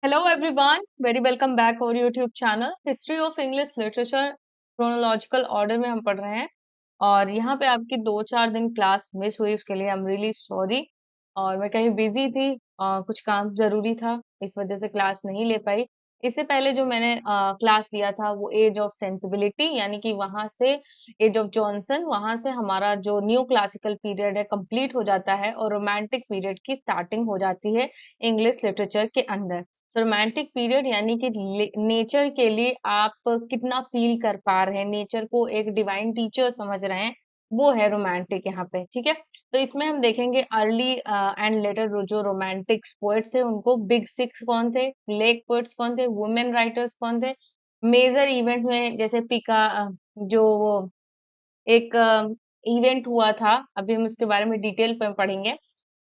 Hello everyone, very welcome back our YouTube channel History of English Literature chronological order में हम पढ़ रहे हैं और यहाँ पे आपकी 2-4 दिन क्लास मिस हुई उसके लिए आई एम रियली सॉरी। और मैं कहीं बिजी थी, कुछ काम जरूरी था, इस वजह से क्लास नहीं ले पाई। इससे पहले जो मैंने क्लास लिया था वो एज ऑफ सेंसिबिलिटी, यानी कि वहां से एज ऑफ जॉनसन, वहां से हमारा जो न्यू क्लासिकल पीरियड है कंप्लीट हो जाता है और रोमांटिक पीरियड की स्टार्टिंग हो जाती है इंग्लिश लिटरेचर के अंदर। रोमांटिक पीरियड यानी कि नेचर के लिए आप कितना फील कर पा रहे हैं, नेचर को एक डिवाइन टीचर समझ रहे हैं, वो है रोमांटिक यहाँ पे। ठीक है, तो इसमें हम देखेंगे अर्ली एंड लेटर जो रोमांटिक्स पोएट्स थे उनको बिग सिक्स कौन थे, लेग पोएट्स कौन थे, वुमेन राइटर्स कौन थे, मेजर इवेंट में जैसे पिका जो वो एक इवेंट हुआ था, अभी हम उसके बारे में डिटेल पे पढ़ेंगे।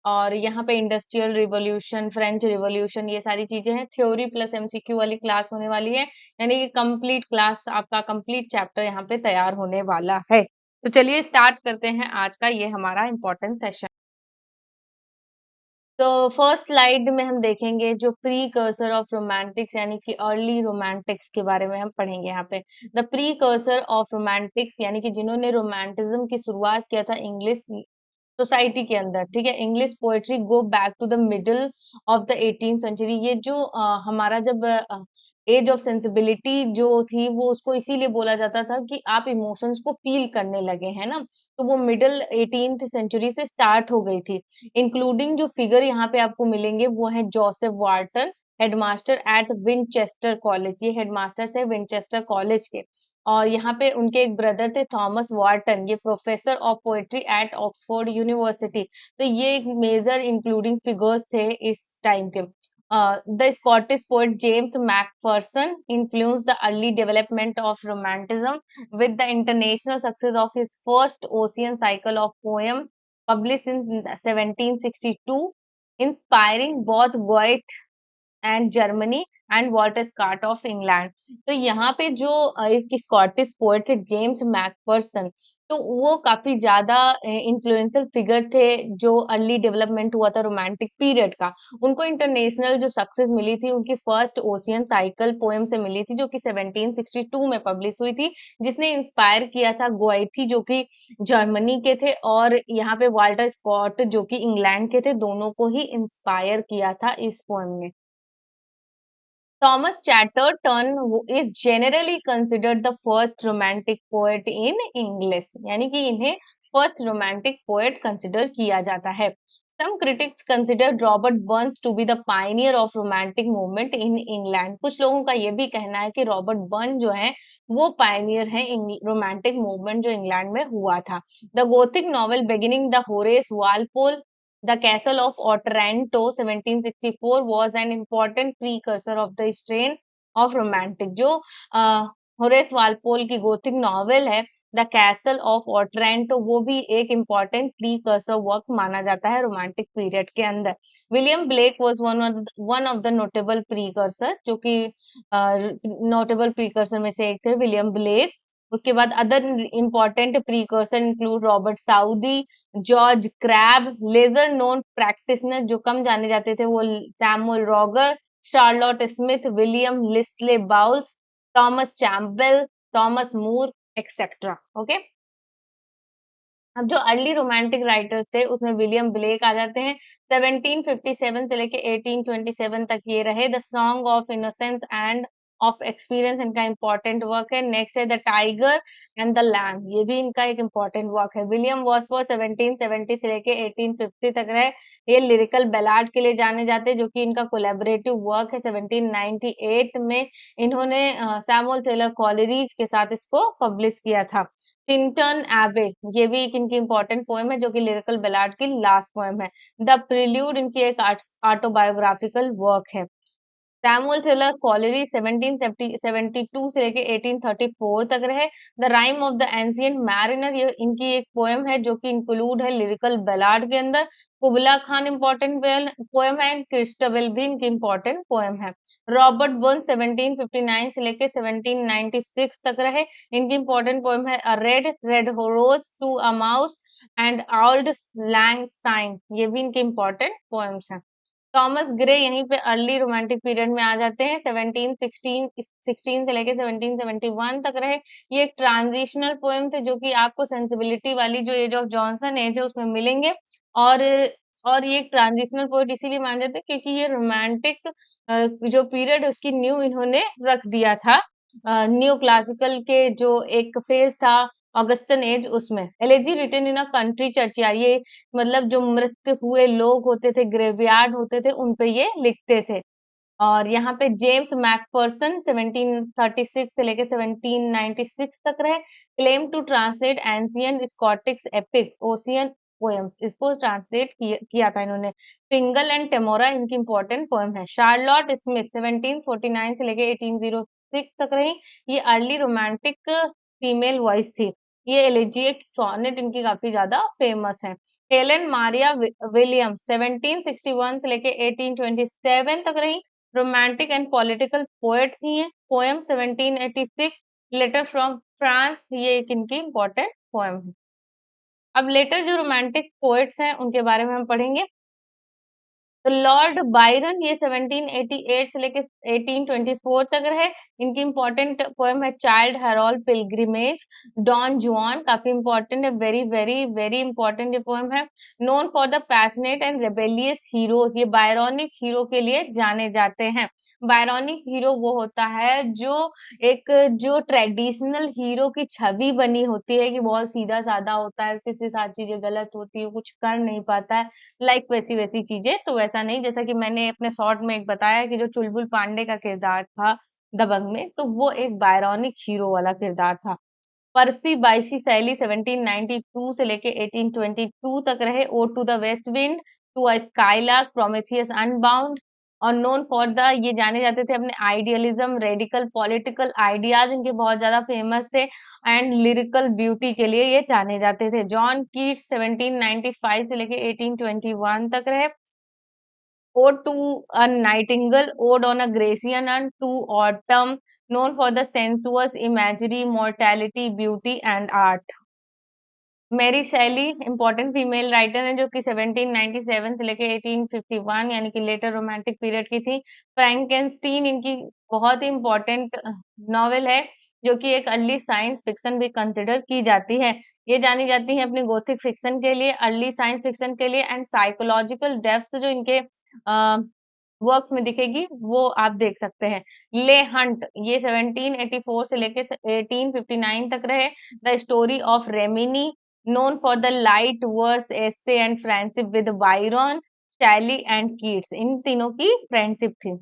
और यहाँ पे इंडस्ट्रियल रिवॉल्यूशन, फ्रेंच रिवॉल्यूशन, ये सारी चीजें हैं। थ्योरी प्लस एमसीक्यू वाली क्लास होने वाली है, यानी कि कंप्लीट क्लास, आपका कंप्लीट चैप्टर यहाँ पे तैयार होने वाला है। तो चलिए स्टार्ट करते हैं आज का ये हमारा इम्पोर्टेंट सेशन। तो फर्स्ट स्लाइड में हम देखेंगे जो प्री कर्सर ऑफ रोमांटिक्स यानी कि अर्ली रोमांटिक्स के बारे में हम पढ़ेंगे यहाँ पे। The pre cursor of Romantics यानी कि जिन्होंने रोमांटिज्म की शुरुआत किया था इंग्लिश सोसाइटी के अंदर। ठीक है, English poetry go back to the middle of the 18th century. ये जो हमारा जब एज ऑफ सेंसिबिलिटी जो थी वो उसको इसीलिए बोला जाता था कि आप इमोशंस को फील करने लगे हैं ना, तो वो मिडल 18th सेंचुरी से स्टार्ट हो गई थी। इंक्लूडिंग जो फिगर यहाँ पे आपको मिलेंगे वो है Joseph Warton, headmaster at Winchester college. ये हेडमास्टर थे विनचेस्टर कॉलेज के। और यहाँ पे उनके एक ब्रदर थे थॉमस वार्टन, ये professor of poetry at Oxford university. तो ये एक मेजर इंक्लूडिंग फिगर्स थे इस टाइम के। The Scottish poet James Macpherson influenced the early development of Romanticism with the international success of his first Ocean cycle of poems published in 1762, inspiring both Goethe and Germany and Walter Scott of England. तो यहाँ पे जो एक Scottish poet थे James Macpherson, तो वो काफी ज्यादा इन्फ्लुएंशियल फिगर थे जो अर्ली डेवलपमेंट हुआ था रोमांटिक पीरियड का। उनको इंटरनेशनल जो सक्सेस मिली थी उनकी फर्स्ट ओशियन साइकिल पोएम से मिली थी, जो कि 1762 में पब्लिश हुई थी, जिसने इंस्पायर किया था गोएथी जो कि जर्मनी के थे, और यहाँ पे वाल्टर स्कॉट जो कि इंग्लैंड के थे, दोनों को ही इंस्पायर किया था इस पोएम ने। Thomas Chatterton who is generally considered the first romantic poet in English, यानी कि इन्हें फर्स्ट रोमांटिक पोएट कंसिडर किया जाता है। Some critics considered Robert Burns to be the pioneer of romantic movement in England. कुछ लोगों का ये भी कहना है कि रॉबर्ट बर्न जो है वो पायनियर है रोमांटिक मूवमेंट जो इंग्लैंड में हुआ था। The Gothic novel beginning the Horace Walpole The Castle of Otranto 1764 was an important precursor of the strain of romantic। जो होरेस वालपोल की गोथिक नॉवेल है द कैसल ऑफ ऑटरेंटो, वो भी एक इम्पॉर्टेंट प्रीकर्सर वर्क माना जाता है रोमांटिक पीरियड के अंदर। William Blake was one of the notable precursor, जो कि नोटेबल प्रीकर्सर में से एक थे विलियम ब्लेक। उसके बाद other important precursor include Robert Southey, George Crabbe, lesser known practitioner जो कम जाने जाते थे वो Samuel Roger, Charlotte Smith, William Lisle Bowles, Thomas Campbell, Thomas Moore, etcetera. Okay, अब जो अर्ली रोमांटिक राइटर्स थे उसमें विलियम ब्लेक आ जाते हैं। 1757 से लेके 1827 तक ये रहे। The song of innocence and of experience इनका इंपॉर्टेंट वर्क है। नेक्स्ट है the tiger and the lamb, ये भी इनका एक इंपॉर्टेंट वर्क है। विलियम वॉर्सवर्थ 1770 से लेके 1850 तक रहे। ये लिरिकल बैलाड के लिए जाने जाते हैं, जो कि इनका कोलैबोरेटिव वर्क है। 1798 में इन्होंने सैमुअल टेलर कॉलेरिज के साथ इसको पब्लिश किया था। टिंटन एबे, ये भी एक इनकी इंपॉर्टेंट पोएम है, जो कि लिरिकल बैलाड की लास्ट पोएम है। द प्रिल्यूड इनकी एक ऑटोबायोग्राफिकल वर्क है। सैमुअल टेलर कॉलेरी 1772 से लेके 1834 तक रहे। The rime of the ancient mariner, ये इनकी एक पोएम है जो कि इंक्लूड है लिरिकल बैलाड के अंदर। कुबला खान इंपॉर्टेंट पोएम है, क्रिस्टोबेल भी इनकी इंपॉर्टेंट पोएम है। रॉबर्ट बर्न 1759 से लेके 1796 तक रहे। इनकी इंपॉर्टेंट पोएम है a red red rose to a mouse and auld lang syne, ये भी इनकी इंपॉर्टेंट पोएम्स हैं। थॉमस ग्रे यहीं पे अर्ली रोमांटिक पीरियड में आ जाते हैं। 1716 से लेके 1771 तक रहे। ये एक ट्रांजिशनल पोएम थे जो कि आपको सेंसिबिलिटी वाली जो एज ऑफ जॉनसन एज है उसमें मिलेंगे। और और ये एक ट्रांजिशनल पोएट इसीलिए माने जाते हैं क्योंकि ये रोमांटिक जो पीरियड उसकी न्यू इन्होंने रख दिया था। न्यू क्लासिकल के जो एक फेज था ऑगस्टन एज उसमें। Elegy written in a country churchyard, ये मतलब जो मृत हुए लोग होते थे, ग्रेवयार्ड होते थे, उन पे ये लिखते थे। और यहाँ पे जेम्स मैकफर्सन 1736 से लेके 1796 तक रहे। Claim to translate ancient Scottish epics Ossian poems, इसको ट्रांसलेट किया था इन्होंने। फिंगल एंड टेमोरा इनकी इंपॉर्टेंट पोएम है। शार्लॉट स्मिथ 1749 से लेके 1806 तक रही। ये अर्ली रोमांटिक फीमेल वॉइस थी। ये एलिजिएट सोनेट इनकी काफी ज्यादा फेमस है। हेलेन मारिया विलियम्स 1761 से लेके 1827 तक रही। रोमांटिक एंड पॉलिटिकल पोएट थी ये। पोएम 1786 लेटर फ्रॉम फ्रांस, ये एक इनकी इंपॉर्टेंट पोएम है। अब लेटर जो रोमांटिक पोएट्स हैं उनके बारे में हम पढ़ेंगे। तो लॉर्ड बायरन ये 1788 से लेके 1824 तक रहे। इनकी इंपॉर्टेंट पोएम है चाइल्ड हेरोल्ड पिलग्रिमेज। डॉन जुआन काफी इंपॉर्टेंट है, वेरी वेरी वेरी इंपॉर्टेंट ये पोएम है। Known for the passionate and rebellious heroes, ये बायरोनिक हीरो के लिए जाने जाते हैं। बायरोनिक हीरो वो होता है जो एक जो ट्रेडिशनल हीरो की छवि बनी होती है कि बहुत सीधा साधा होता है, उसके से साथ चीजें गलत होती है, कुछ कर नहीं पाता है, लाइक वैसी वैसी चीजें। तो वैसा नहीं, जैसा कि मैंने अपने शॉर्ट में एक बताया कि जो चुलबुल पांडे का किरदार था दबंग में, तो वो एक बायरॉनिक हीरो वाला किरदार था। पर्सी बायशी शैली 1792 से लेके 1822 तक रहे। O to the west wind, to a skylark, Prometheus unbound. और नोन फॉर द, ये जाने जाते थे अपने आइडियलिज्म, रेडिकल पॉलिटिकल आइडियाज इनके बहुत ज्यादा फेमस थे, एंड लिरिकल ब्यूटी के लिए ये जाने जाते थे। जॉन कीट्स 1795 से लेके 1821 तक रहे। Ode to a Nightingale, Ode on a Grecian and to Autumn, known for the sensuous imagery, mortality, beauty and art. मेरी शैली इंपॉर्टेंट फीमेल राइटर है जो कि 1797 से लेके 1851 यानी कि लेटर रोमांटिक पीरियड की थी। फ्रैंकेनस्टीन इनकी बहुत ही इंपॉर्टेंट नॉवेल है जो कि एक अर्ली साइंस फिक्शन भी कंसिडर की जाती है। ये जानी जाती है अपनी गोथिक फिक्शन के लिए, अर्ली साइंस फिक्शन के लिए, एंड साइकोलॉजिकल डेप्थ जो इनके वर्क्स में दिखेगी वो आप देख सकते हैं। ले हंट ये 1784 से लेके 1859 तक रहे। The story of Remini, known for the light verse essay and friendship with Byron, Shelley and Keats, इन तीनों की फ्रेंडशिप थी।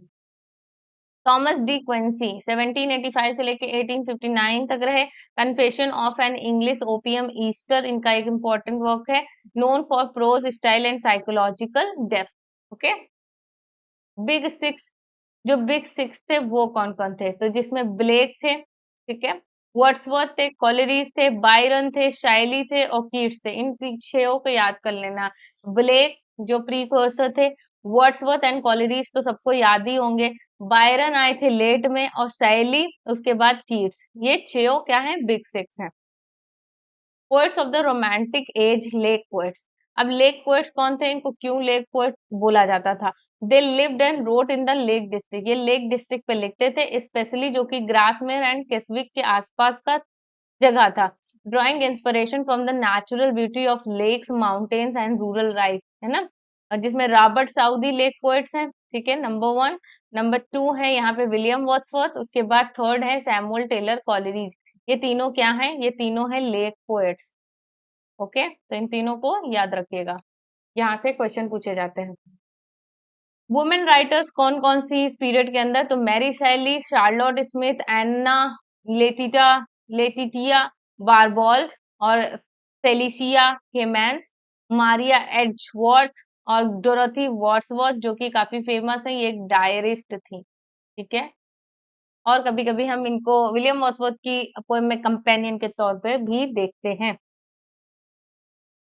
थॉमस डी क्विंसी 1785 से लेके 1859 तक रहे। Confession of an English opium eater इनका एक इंपॉर्टेंट वर्क है। Known for prose style and psychological depth. Okay, big six, जो बिग सिक्स थे वो कौन कौन थे, तो जिसमें ब्लेक थे, ठीक है, वर्ड्सवर्थ थे, कॉलेरिज थे, बायरन थे, शायली थे और कीट्स थे। इन छहों को याद कर लेना। ब्लेक जो प्रीकोर्सर थे, वर्ड्सवर्थ एंड कॉलेरिज तो सबको याद ही होंगे। बायरन आए थे लेट में और शैली उसके बाद कीट्स। ये छह क्या है, बिग सिक्स हैं। Poets of the romantic as, lake poets. अब लेक पोएट्स कौन थे, इनको क्यों लेक पोएट बोला जाता था? They lived and wrote in the Lake district, ये लेक डिस्ट्रिक्ट पे लिखते थे, स्पेशली जो कि ग्रासमेर एंड केसविक के आसपास का जगह था। Drawing inspiration from the natural beauty of lakes, mountains and rural life, है ना, और जिसमें रॉबर्ट साउदी लेक पोएट्स हैं, ठीक है, नंबर 1। नंबर 2 है यहाँ पे विलियम वर्ड्सवर्थ, उसके बाद थर्ड है सैमुअल टेलर कॉलेरिज। ये तीनों क्या हैं, ये तीनों हैं लेक पोएट्स। ओके, तो इन तीनों को याद रखिएगा, यहाँ से क्वेश्चन पूछे जाते हैं। वुमेन राइटर्स कौन कौन सी इस पीरियड के अंदर, तो मैरी शैली, शार्लोट स्मिथ, एन्ना लेटिटा लेटिटिया बारबॉल्ड और फेलिशिया हेमेंस, मारिया एडजवर्थ और डोरोथी वर्ड्सवर्थ जो कि काफी फेमस है, ये एक डायरिस्ट थी, ठीक है। और कभी कभी हम इनको विलियम वर्ड्सवर्थ की पोएम में कंपेनियन के तौर पे भी देखते हैं।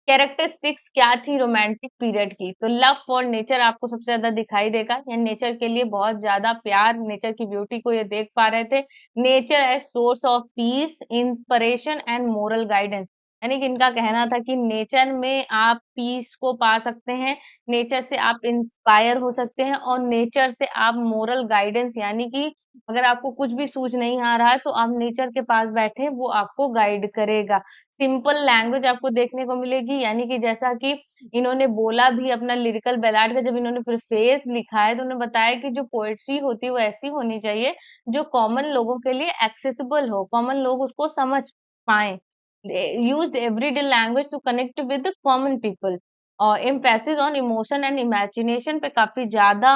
कैरेक्टरिस्टिक्स क्या थी रोमांटिक पीरियड की, तो लव फॉर नेचर आपको सबसे ज्यादा दिखाई देगा, या नेचर के लिए बहुत ज्यादा प्यार, नेचर की ब्यूटी को ये देख पा रहे थे। Nature as source of peace, inspiration and moral guidance, यानी कि इनका कहना था कि नेचर में आप पीस को पा सकते हैं, नेचर से आप इंस्पायर हो सकते हैं और नेचर से आप मोरल गाइडेंस यानी कि अगर आपको कुछ भी सूझ नहीं आ रहा है तो आप नेचर के पास बैठे वो आपको गाइड करेगा। सिंपल लैंग्वेज आपको देखने को मिलेगी यानी कि जैसा कि इन्होंने बोला भी अपना लिरिकल बैलाड का जब इन्होंने प्रीफेस लिखा है तो उन्होंने बताया कि जो पोएट्री होती है वो ऐसी होनी चाहिए जो कॉमन लोगों के लिए एक्सेसिबल हो, कॉमन लोग उसको समझ पाएँ। Used everyday language to connect with the common people और emphasis on emotion and imagination पे काफी ज्यादा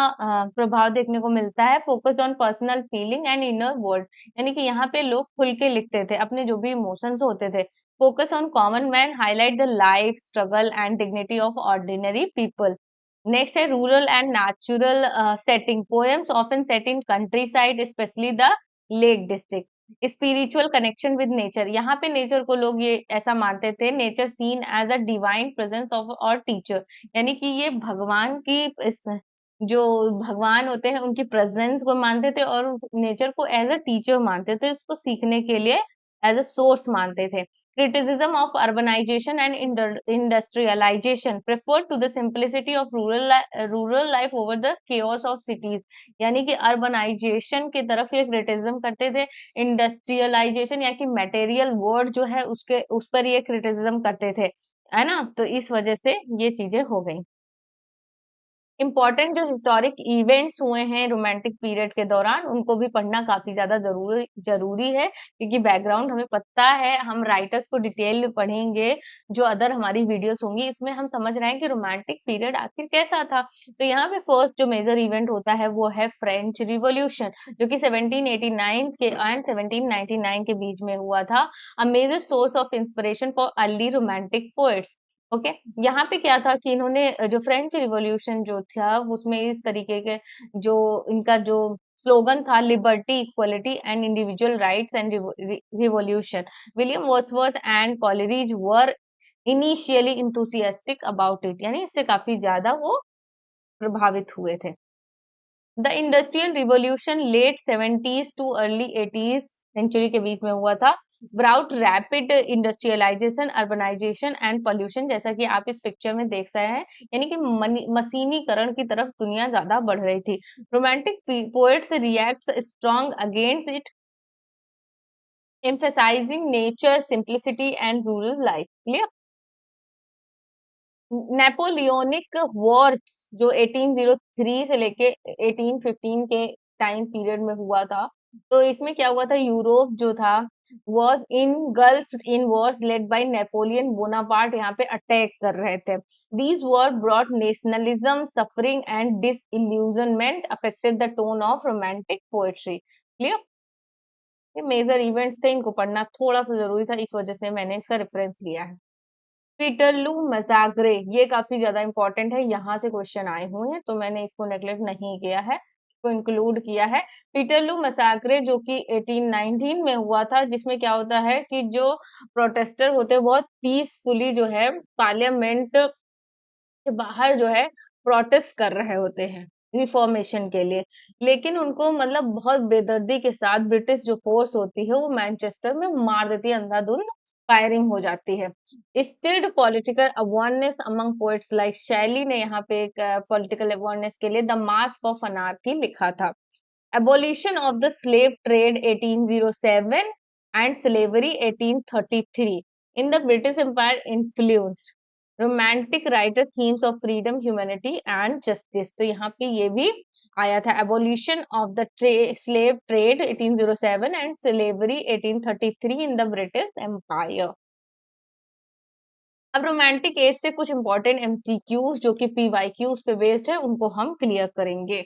प्रभाव देखने को मिलता है focus on personal feeling and inner world यानी कि यहाँ पे लोग खुल के लिखते थे अपने जो भी इमोशंस होते थे focus on common man highlight the life struggle and dignity of ordinary people next है rural and natural setting poems often set in countryside specially the Lake District spiritual connection with nature यहाँ पे nature को लोग ये ऐसा मानते थे nature seen as a divine presence of और टीचर यानी कि ये भगवान की जो भगवान होते हैं उनकी प्रेजेंस को मानते थे और नेचर को एज अ टीचर मानते थे उसको सीखने के लिए एज अ सोर्स मानते थे criticism of urbanization and industrialization preferred to the simplicity of rural life over the chaos of cities यानी कि अर्बनाइजेशन की तरफ ये क्रिटिसिज्म करते थे इंडस्ट्रियलाइजेशन या कि मटेरियल वर्ड जो है उसके उस पर ये क्रिटिसिज्म करते थे है ना तो इस वजह से ये चीजें हो गई इम्पोर्टेंट जो हिस्टोरिक इवेंट्स हुए हैं रोमांटिक पीरियड के दौरान उनको भी पढ़ना काफी ज्यादा जरूरी जरूरी है क्योंकि बैकग्राउंड हमें पता है हम राइटर्स को डिटेल में पढ़ेंगे जो अदर हमारी वीडियोस होंगी इसमें हम समझ रहे हैं कि रोमांटिक पीरियड आखिर कैसा था तो यहाँ पे फर्स्ट जो मेजर इवेंट होता है वो है फ्रेंच रिवॉल्यूशन जो कि 1789 के एंड 1799 के बीच में हुआ था a major source of inspiration for early romantic poets okay यहाँ पे क्या था कि इन्होंने जो फ्रेंच रिवॉल्यूशन जो था उसमें इस तरीके के जो इनका जो स्लोगन था liberty equality and individual rights and revolution William Wordsworth and Coleridge were initially enthusiastic about it यानी इससे काफी ज्यादा वो प्रभावित हुए थे the industrial revolution late 70s to early 80s century के बीच में हुआ था brought rapid industrialisation urbanisation and pollution जैसा कि आप इस पिक्चर में देख रहे हैं यानी कि मशीनीकरण की तरफ दुनिया ज्यादा बढ़ रही थी romantic poets reacts strong against it emphasizing nature simplicity and rural life clear नेपोलियोनिक Wars जो 1803 से लेके 1815 के टाइम पीरियड में हुआ था तो इसमें क्या हुआ था यूरोप जो था was in gulf in Wars led by Napoleon Bonaparte यहाँ पे अटैक कर रहे थे these war brought nationalism suffering and disillusionment affected the tone of romantic poetry clear ये मेजर इवेंट्स थे इनको पढ़ना थोड़ा सा जरूरी था इस वजह से मैंने इसका रेफरेंस लिया है पीटरलू मजाग्रे ये काफी ज्यादा इंपॉर्टेंट है यहाँ से क्वेश्चन आए हुए हैं तो मैंने इसको नेग्लेक्ट नहीं किया है इसको इंक्लूड किया है पीटरलू मसाकरे जो कि 1819 में हुआ था जिसमें क्या होता है कि जो प्रोटेस्टर होते हैं बहुत पीसफुली जो है पार्लियामेंट के बाहर जो है प्रोटेस्ट कर रहे होते हैं रिफॉर्मेशन के लिए लेकिन उनको मतलब बहुत बेदर्दी के साथ ब्रिटिश जो फोर्स होती है वो मैनचेस्टर में मार देती है अंधाधुंध फायरिंग हो जाती है stilled political awareness among poets like शैली ने यहाँ पे एक पॉलिटिकल अवेयरनेस के लिए द मास्क ऑफ अनार्की लिखा था abolition of the slave trade 1807 and slavery 1833 in the British Empire influenced romantic writer themes of freedom humanity and justice तो यहाँ पे ये भी आया था abolition of the slave trade 1807 and slavery 1833 in the British Empire अब romantic as से कुछ इंपॉर्टेंट एमसीक्यूज जो कि पीवाईक्यूज पे बेस्ड है उनको हम क्लियर करेंगे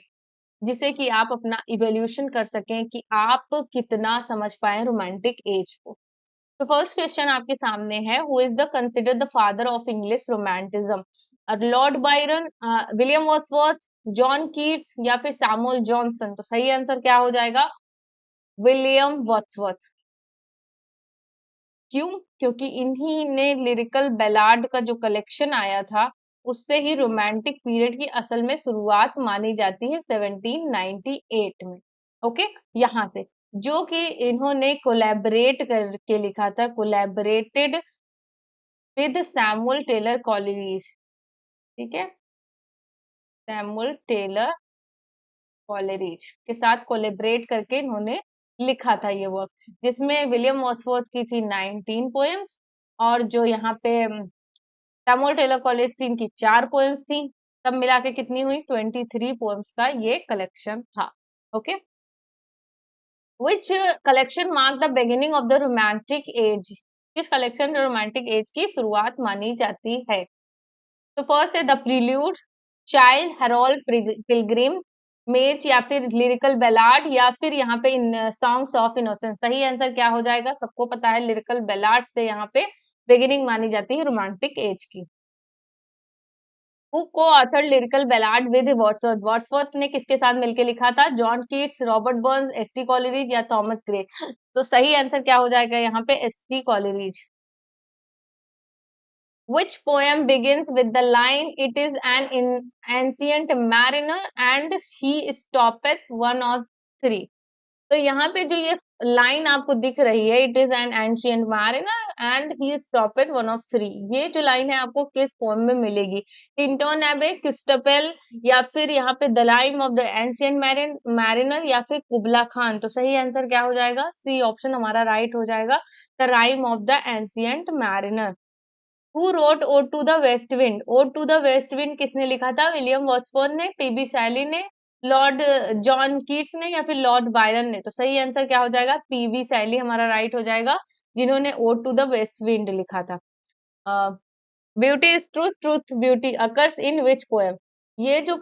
जिससे कि आप अपना इवेल्यूशन कर सकें कि आप कितना समझ पाए रोमांटिक एज को तो फर्स्ट क्वेश्चन आपके सामने है who is the consider the father of English romanticism Lord Byron William Wordsworth John Keats या फिर सैमुअल जॉनसन तो सही आंसर क्या हो जाएगा विलियम वर्ड्सवर्थ क्यों क्योंकि इन्हीं ने लिरिकल बैलाड का जो कलेक्शन आया था उससे ही रोमांटिक पीरियड की असल में शुरुआत मानी जाती है 1798 में ओके यहाँ से जो कि इन्होंने कोलैबोरेट करके लिखा था collaborated with Samuel Taylor Coleridge. ठीक है, सैमुअल टेलर कॉलेरिज के साथ कोलेबरेट करके इन्होंने लिखा था ये वर्क, जिसमें विलियम वर्ड्सवर्थ की थी 19 पोएम्स, और जो यहाँ पे सैमुअल टेलर कॉलेज थी, इनकी 4 पोएम्स थी। सब मिला के कितनी हुई? 23 पोएम्स का ये कलेक्शन था। Okay, which collection mark the beginning of the romantic as? किस कलेक्शन में रोमांटिक एज की शुरुआत मानी जाती है? तो फर्स्ट है the prelude, Childe Harold Pilgrim, मेज, या फिर लिरिकल बेलाड, या फिर यहाँ पे इन सॉन्ग्स ऑफ इनोसेंस। सही आंसर क्या हो जाएगा? सबको पता है लिरिकल बेलाड से यहाँ पे बिगिनिंग मानी जाती है रोमांटिक एज की। Who co-author lyrical ballads with Wordsworth? Wordsworth ने किसके साथ मिलकर लिखा था? John Keats, Robert Burns, S T. Coleridge या थॉमस ग्रे? तो सही आंसर क्या हो जाएगा यहाँ पे? S T. Coleridge. Which poem begins with the line, "It is an ancient mariner and he stoppeth one of three"? तो यहाँ पे जो ये लाइन आपको दिख रही है, "It is an ancient mariner and he stoppeth one of three", ये जो लाइन है आपको किस पोएम में मिलेगी? टिंटन एबे, क्रिस्टोफेल, या फिर यहाँ पे the lime of the ancient mariner, या फिर कुबला खान? तो सही आंसर क्या हो जाएगा? सी ऑप्शन हमारा राइट हो जाएगा, the rime of the ancient mariner. Who wrote ode to the west wind? Ode to the west wind किसने लिखा था? विलियम वर्ड्सवर्थ ने, पीबी शैली ने, लॉर्ड जॉन कीट्स ने, या फिर लॉर्ड बायरन ने? तो सही आंसर क्या हो जाएगा? पीबी शैली हमारा राइट हो जाएगा, जिन्होंने ode to the west wind लिखा था। Beauty is truth, truth beauty occurs in which poem? ये जो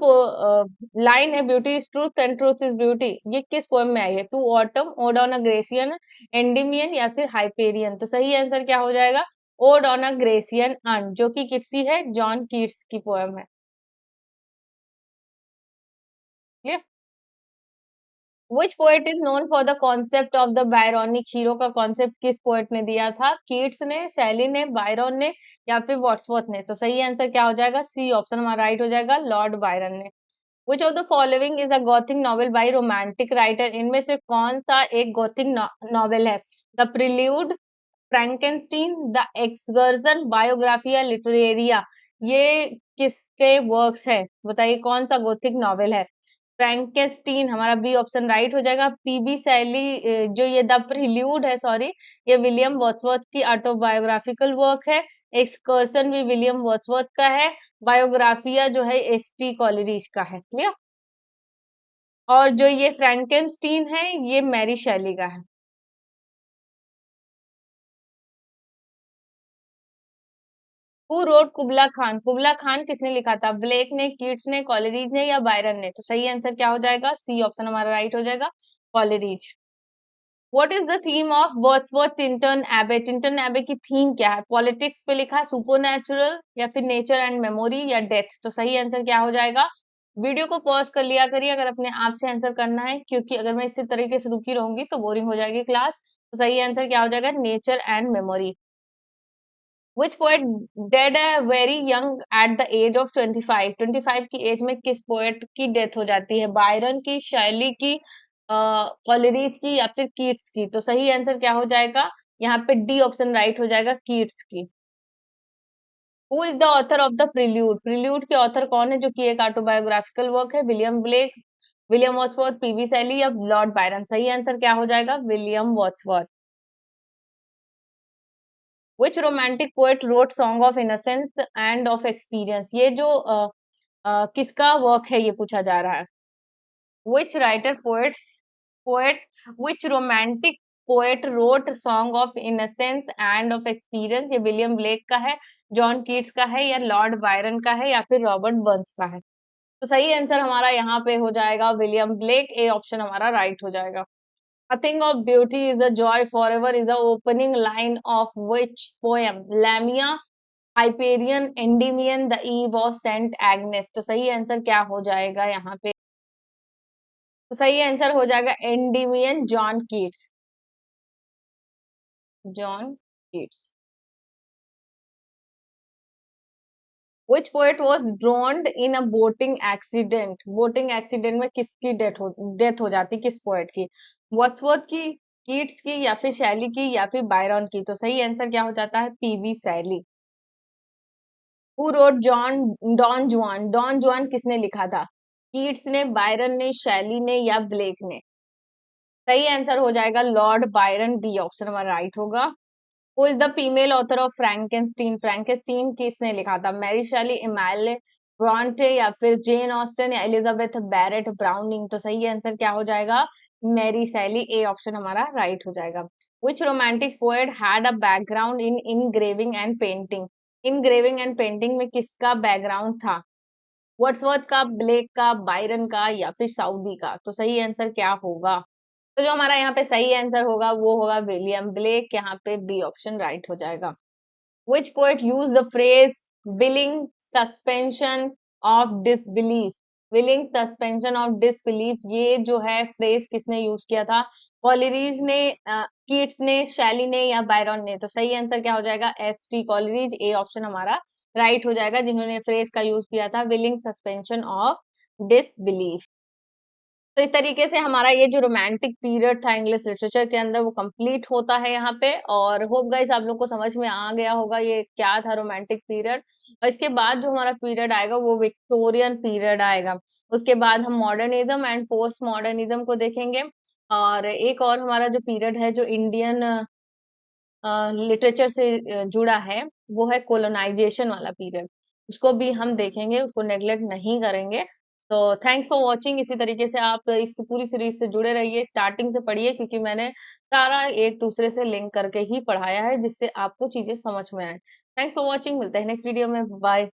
लाइन है, beauty is truth and truth is beauty, ये किस पोएम में आई है? To autumn, ode on a Grecian, Endymion, या फिर हाइपेरियन? तो सही आंसर क्या हो जाएगा? Ode on a Grecian urn, जो कि किसकी है? जॉन कीट्स की पोएम है। Clear? Which poet is known for the concept of the Byronic hero? का कॉन्सेप्ट किस पोएट ने दिया था? कीट्स ने, शैली ने, बायरन ने, या फिर वर्ड्सवर्थ ने? तो सही आंसर क्या हो जाएगा? सी ऑप्शन हमारा राइट हो जाएगा, लॉर्ड बायरन ने। Which of the following is a Gothic novel by romantic writer? इनमें से कौन सा एक गॉथिक नॉवेल है? The prelude, फ्रैंकेनस्टीन, the excursion, Biographia Literaria? ये किसके वर्क्स है? बताइए कौन सा गॉथिक नॉवेल है? फ्रैंकेनस्टीन हमारा बी ऑप्शन राइट हो जाएगा। पीबी शैली, जो ये द प्रिल्यूड है, सॉरी, ये विलियम वर्ड्सवर्थ की ऑटोबायोग्राफिकल वर्क है। एक्सकर्सन भी विलियम वर्ड्सवर्थ का है। बायोग्राफिया जो है एस.टी. कॉलरिज का है। क्लियर? और जो ये फ्रैंकेनस्टीन है, ये मैरी शैली का है। Who wrote कुबला Khan? कुबला खान किसने लिखा था? ब्लेक ने, कीट्स ने, कॉलरिज ने, या बायरन ने? तो सही आंसर क्या हो जाएगा? सी ऑप्शन हमारा राइट हो जाएगा, Coleridge. What is the theme of Wordsworth Tintern एबे? टिंटन एबे की थीम क्या है? पॉलिटिक्स पे लिखा है, सुपरनैचुरल, या फिर नेचर एंड मेमोरी, या डेथ? तो सही आंसर क्या हो जाएगा? वीडियो को पॉज कर लिया करिए अगर अपने आप से आंसर करना है, क्योंकि अगर मैं इसी तरीके से रुकी रहूंगी तो बोरिंग हो जाएगी क्लास। तो सही आंसर क्या हो जाएगा? Nature and memory. Which poet died very young at the age of 25? 25 की एज में किस पोएट की डेथ हो जाती है? बायरन की, शैली की, कॉलरिज की, या फिर कीट्स की? तो सही आंसर क्या हो जाएगा? यहाँ पे डी ऑप्शन राइट हो जाएगा, कीट्स की। Who is the author of the prelude? Prelude के ऑथर कौन है, जो कि एक ऑटोबायोग्राफिकल वर्क है? William Blake, William Wordsworth, PB Shelley, या लॉर्ड बायरन? सही आंसर क्या हो जाएगा? William Wordsworth. Which romantic poet wrote Song of Innocence and of Experience? ये जो किसका वर्क है ये पूछा जा रहा है। Which writer poet which romantic poet wrote Song of Innocence and of Experience? ये विलियम ब्लेक का है, जॉन कीट्स का है, या लॉर्ड बायरन का है, या फिर रॉबर्ट बर्न्स का है? तो सही आंसर हमारा यहाँ पे हो जाएगा विलियम ब्लेक, ए ऑप्शन हमारा राइट हो जाएगा। A thing of beauty is a joy forever is the opening line of which poem? Lamia, Hyperion, Endymion, The Eve of Saint Agnes? तो सही आंसर क्या हो जाएगा यहाँ पे? तो सही आंसर हो जाएगा Endymion, John Keats. John Keats. Which poet was drowned in a boating accident? Boating accident में किसकी डेथ हो जाती? किस पोएट की? वर्ड्सवर्थ की, कीट्स की, या फिर शैली की, या फिर बायरन की? तो सही आंसर क्या हो जाता है? PB Shelley. Who wrote don जुआन किसने लिखा था? कीट्स ने, बायरन ने, शैली ने या ब्लेक ने? सही आंसर हो जाएगा लॉर्ड बायरन, बी ऑप्शन हमारा राइट होगा। Who is the female author of फ्रैंकेनस्टीन? फ्रैंकेनस्टीन किसने लिखा था? मैरी शैली, इमाइले ब्रॉन्टे या फिर जेन ऑस्टन या एलिजाबेथ बैरेट ब्राउनिंग? तो सही आंसर क्या हो जाएगा? मैरी शैली, ए ऑप्शन हमारा राइट हो जाएगा। Which romantic poet had a background in engraving and painting? Engraving and painting में किसका बैकग्राउंड था? वर्ड्सवर्थ का, ब्लेक का, बायरन का या फिर साउदी का? तो सही आंसर क्या होगा? तो जो हमारा यहाँ पे सही आंसर होगा वो होगा विलियम ब्लेक, यहाँ पे बी ऑप्शन राइट हो जाएगा। Which poet used the phrase willing suspension of disbelief? willing suspension of disbelief, ये जो है फ्रेज किसने यूज किया था? कॉलरीज ने, कीट्स ने, शैली ने या बायरन ने? तो सही आंसर क्या हो जाएगा? S T Coleridge, A option हमारा राइट हो जाएगा, जिन्होंने फ्रेज का यूज किया था विलिंग सस्पेंशन ऑफ डिसबिलीफ। तो इस तरीके से हमारा ये जो रोमांटिक पीरियड था इंग्लिश लिटरेचर के अंदर वो कंप्लीट होता है यहाँ पे। और होप गाइस आप लोग को समझ में आ गया होगा ये क्या था रोमांटिक पीरियड। और इसके बाद जो हमारा पीरियड आएगा वो विक्टोरियन पीरियड आएगा। उसके बाद हम मॉडर्निज्म एंड पोस्ट मॉडर्निज्म को देखेंगे। और एक और हमारा जो पीरियड है जो इंडियन लिटरेचर से जुड़ा है वो है कोलोनाइजेशन वाला पीरियड। उसको भी हम देखेंगे, उसको नेग्लेक्ट नहीं करेंगे। तो थैंक्स फॉर वॉचिंग। इसी तरीके से आप इस पूरी सीरीज से जुड़े रहिए, स्टार्टिंग से पढ़िए, क्योंकि मैंने सारा एक दूसरे से लिंक करके ही पढ़ाया है जिससे आपको चीजें समझ में आए। थैंक्स फॉर वॉचिंग, मिलते हैं नेक्स्ट वीडियो में, बाय।